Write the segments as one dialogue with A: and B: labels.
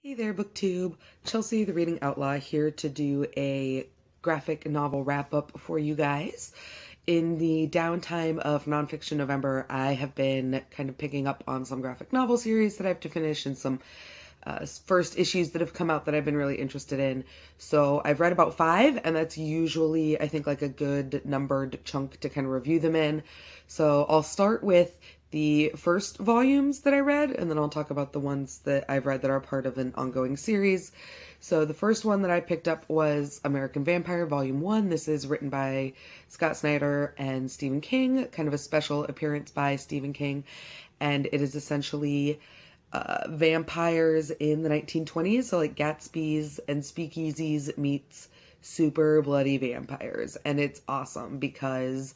A: Hey there, BookTube. Chelsea, the Reading Outlaw, here to do a graphic novel wrap-up for you guys. In the downtime of Nonfiction November, I have been kind of picking up on some graphic novel series that I have to finish and some first issues that have come out that I've been really interested in. So I've read about 5, and that's usually, I think, like a good numbered chunk to kind of review them in. So I'll start with the first volumes that I read, and then I'll talk about the ones that I've read that are part of an ongoing series. So the first one that I picked up was American Vampire Volume 1. This is written by Scott Snyder and Stephen King, kind of a special appearance by Stephen King, and it is essentially vampires in the 1920s, so like Gatsby's and Speakeasies meets super bloody vampires. And it's awesome because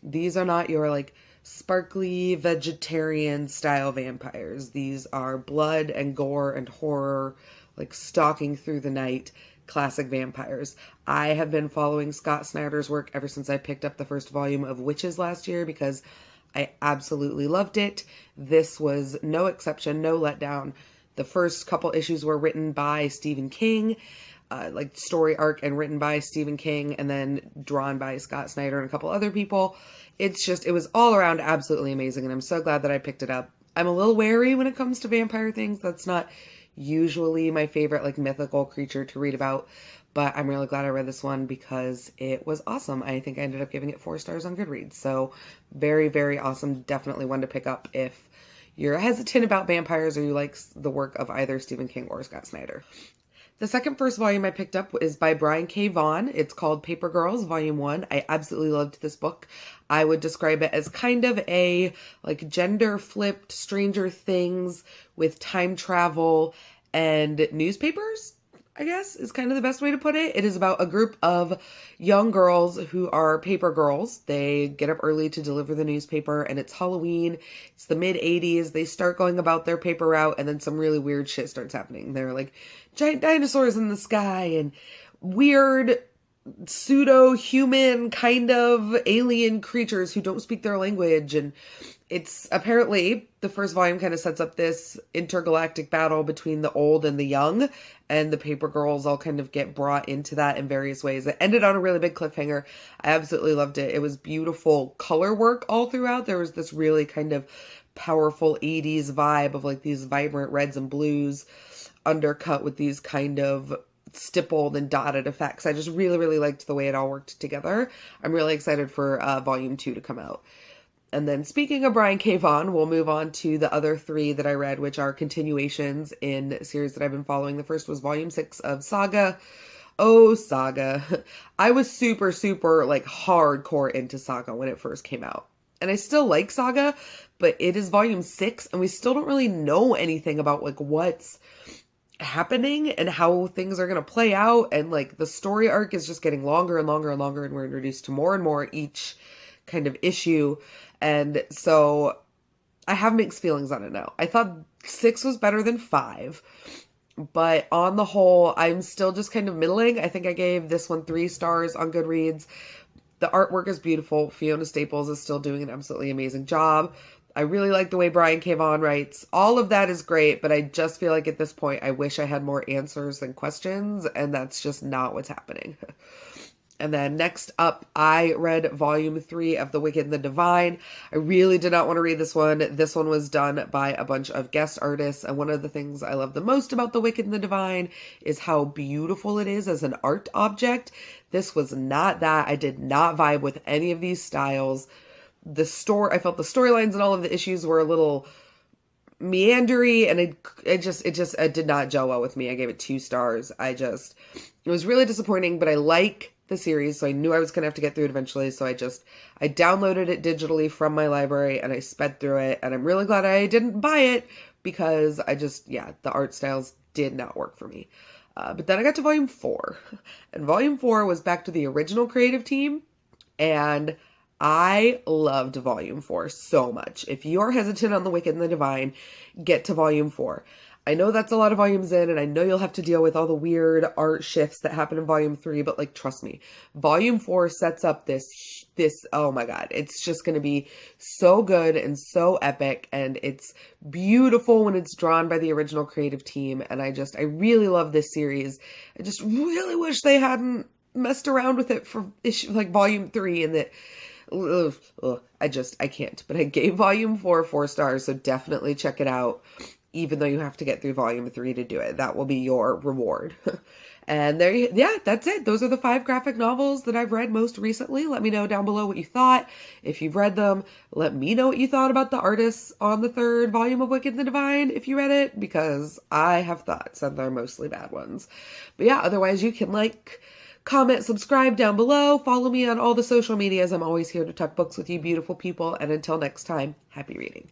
A: these are not your like sparkly vegetarian style vampires. These are blood and gore and horror, like stalking through the night classic vampires. I have been following Scott Snyder's work ever since I picked up the first volume of Witches last year because I absolutely loved it. This was no exception, no letdown. The first couple issues were written by Stephen King, like story arc and written by Stephen King, and then drawn by Scott Snyder and a couple other people. It was all around absolutely amazing, and I'm so glad that I picked it up. I'm a little wary when it comes to vampire things. That's not usually my favorite, like, mythical creature to read about, but I'm really glad I read this one because it was awesome. I think I ended up giving it 4 stars on Goodreads. So very, very awesome. Definitely one to pick up if you're hesitant about vampires or you like the work of either Stephen King or Scott Snyder. The first volume I picked up is by Brian K. Vaughan. It's called Paper Girls, Volume 1. I absolutely loved this book. I would describe it as kind of a like gender-flipped Stranger Things with time travel and newspapers, I guess, is kind of the best way to put it. It is about a group of young girls who are paper girls. They get up early to deliver the newspaper, and it's Halloween. It's the mid-'80s. They start going about their paper route, and then some really weird shit starts happening. There are like giant dinosaurs in the sky and weird pseudo-human kind of alien creatures who don't speak their language. And it's apparently the first volume kind of sets up this intergalactic battle between the old and the young, and the paper girls all kind of get brought into that in various ways. It ended on a really big cliffhanger. I absolutely loved it. It was beautiful color work all throughout. There was this really kind of powerful 80s vibe of like these vibrant reds and blues undercut with these kind of stippled and dotted effects. I just really, really liked the way it all worked together. I'm really excited for volume 2 to come out. And then speaking of Brian K. Vaughan, we'll move on to the other 3 that I read, which are continuations in series that I've been following. The first was volume 6 of Saga. Oh, Saga. I was super, super like hardcore into Saga when it first came out. And I still like Saga, but it is volume 6 and we still don't really know anything about like what's happening and how things are going to play out. And like the story arc is just getting longer and longer and longer, and we're introduced to more and more each kind of issue. And so I have mixed feelings on it now. I thought 6 was better than 5, but on the whole, I'm still just kind of middling. I think I gave this one 3 stars on Goodreads. The artwork is beautiful. Fiona Staples is still doing an absolutely amazing job. I really like the way Brian K. Vaughan writes. All of that is great, but I just feel like at this point, I wish I had more answers than questions, and that's just not what's happening. And then next up, I read volume 3 of The Wicked and the Divine. I really did not want to read this one. This one was done by a bunch of guest artists, and one of the things I love the most about The Wicked and the Divine is how beautiful it is as an art object. This was not that. I did not vibe with any of these styles. I felt the storylines and all of the issues were a little meandery, and it did not gel well with me. I gave it 2 stars. It was really disappointing, but I like the series, so I knew I was gonna have to get through it eventually, so I downloaded it digitally from my library and I sped through it, and I'm really glad I didn't buy it because the art styles did not work for me. But then I got to volume 4, and volume 4 was back to the original creative team, and I loved volume 4 so much. If you're hesitant on The Wicked and the Divine, get to volume 4. I know that's a lot of volumes in, and I know you'll have to deal with all the weird art shifts that happen in volume 3, but like, trust me, volume 4 sets up this, oh my God, it's just going to be so good and so epic, and it's beautiful when it's drawn by the original creative team, and I really love this series. I just really wish they hadn't messed around with it for issue, like volume 3, and that, ugh, ugh, I can't, but I gave volume 4 4 stars, so definitely check it out, even though you have to get through volume 3 to do it. That will be your reward. And yeah, that's it. Those are the 5 graphic novels that I've read most recently. Let me know down below what you thought. If you've read them, let me know what you thought about the artists on the 3rd volume of Wicked and the Divine if you read it, because I have thoughts and they're mostly bad ones. But yeah, otherwise you can like, comment, subscribe down below. Follow me on all the social medias. I'm always here to talk books with you beautiful people. And until next time, happy reading.